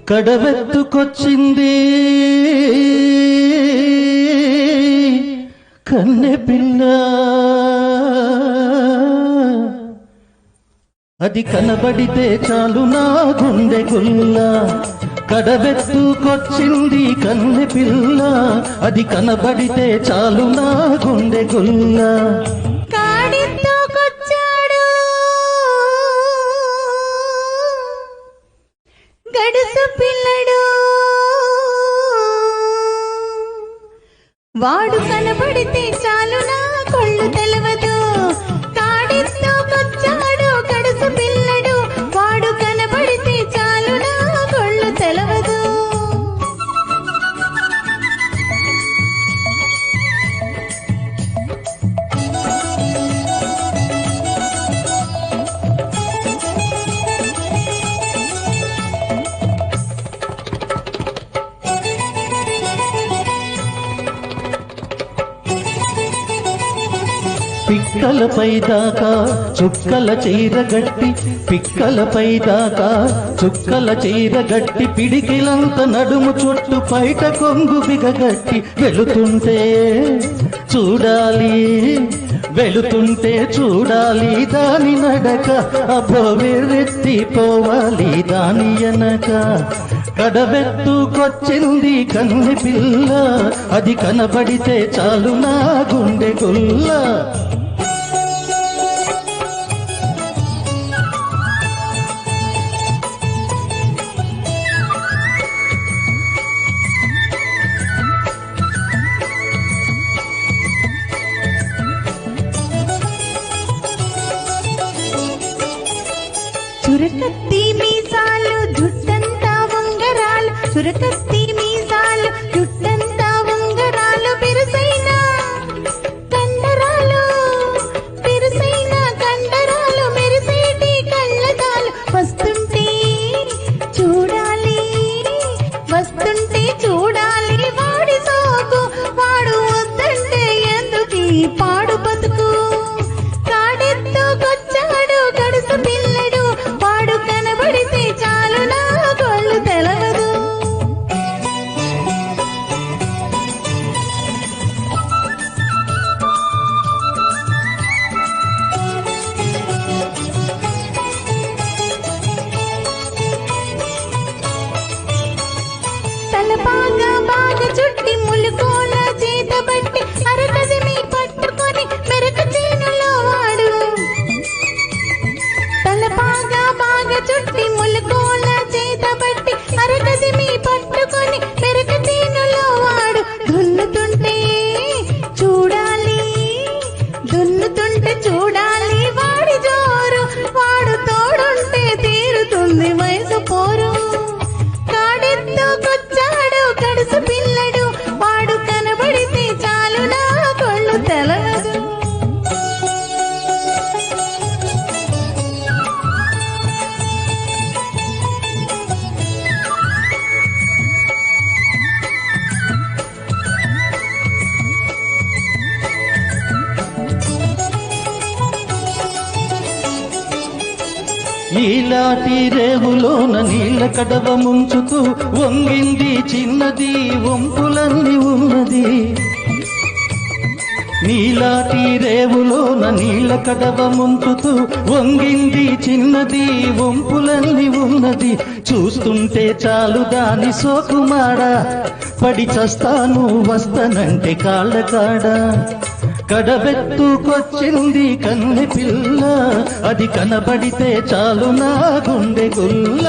కడవెత్తుకొచ్చింది కన్నె పిల్ల, అది కనబడితే చాలు నా గుండె గుల్ల. కడవెత్తుకొచ్చింది కన్నె పిల్ల, అది కనబడితే చాలు నా గుండె గుల్ల. గడుసు పిల్లడు వాడు కనబడితే చాలు నా కొళ్ళు తెలవదు. కాడితోకొచ్చాడు గడుసు పిల్లడు, వాడు కనబడితే చాలు నా కొళ్ళు తెలవదు. పిక్కలపై దాకా చుక్కల చీరగట్టి, పిక్కలపై దాకా చుక్కల చీరగట్టి, పిడికిలంత నడుము చుట్టు పైట కొంగు బిగగట్టి, వెళుతుంటే చూడాలి వెళుతుంటే చూడాలి దాని నడక, అబ్బో వెర్రెత్తిపోవాలి దాని వెనక. కడవెత్తుకొచ్చింది కన్నె పిల్ల, అది కనబడితే చాలు నా గుండె గుల్ల. చురకత్తి మీసాలు జుట్టంతా ఉంగరాలు, చురకత్తి మీసాలు జుట్టంతా ఉంగరాలు, బిరుసైన కండరాలు బిరుసైన కండరాలు, మెరిసేటి కళ్ళదాలు. వస్తుంటే చూడాలి వస్తుంటే చూడాలి వాడి సోకు, వాడు వద్దంటే ఎందుకు పాడు బతుకు. కాడెత్తుకొచ్చాడు గడుసు పిల్లడు, వాడు కనబడితే చాలు నా కొళ్ళు తెలవదు. తల బాగా చుట్టి ములుకోల చేత బట్టి, అరకదిమి పట్టుకొని మెరక చేనులో వాడు. తల బాగా చుట్టి ములుకోల చేత బట్టి, అరకదిమి పట్టుకొని మెరక చేనులో వాడు. దున్నుతుంటే చూడాలి దున్నుతుంటే చూడాలి వాడి జోరు, వాడు తోడుంటే తీరుతుంది వయసు పోరు. కాడెత్తుకొచ్చాడు గడుసు పిల్లడు, వాడు కనబడితే చాలు నా కొళ్ళు తెలవదు. ఈలాటి రేవులోన నీళ్ళ కడవ ముంచుతూ వంగింది చిన్నది వంపులన్నీ ఉన్నది. నీలాటి రేవులోన నీళ్ళ కడవ ముంచుతూ వంగింది చిన్నది వంపులన్నీ ఉన్నది. చూస్తుంటే చాలు దాని సోకుమాడ, పడి చస్తాను వస్తనంటే కాళ్ళ కాడ. కడవెత్తుకొచ్చింది కన్నె పిల్ల, అది కనబడితే చాలు నా గుండె గుల్ల.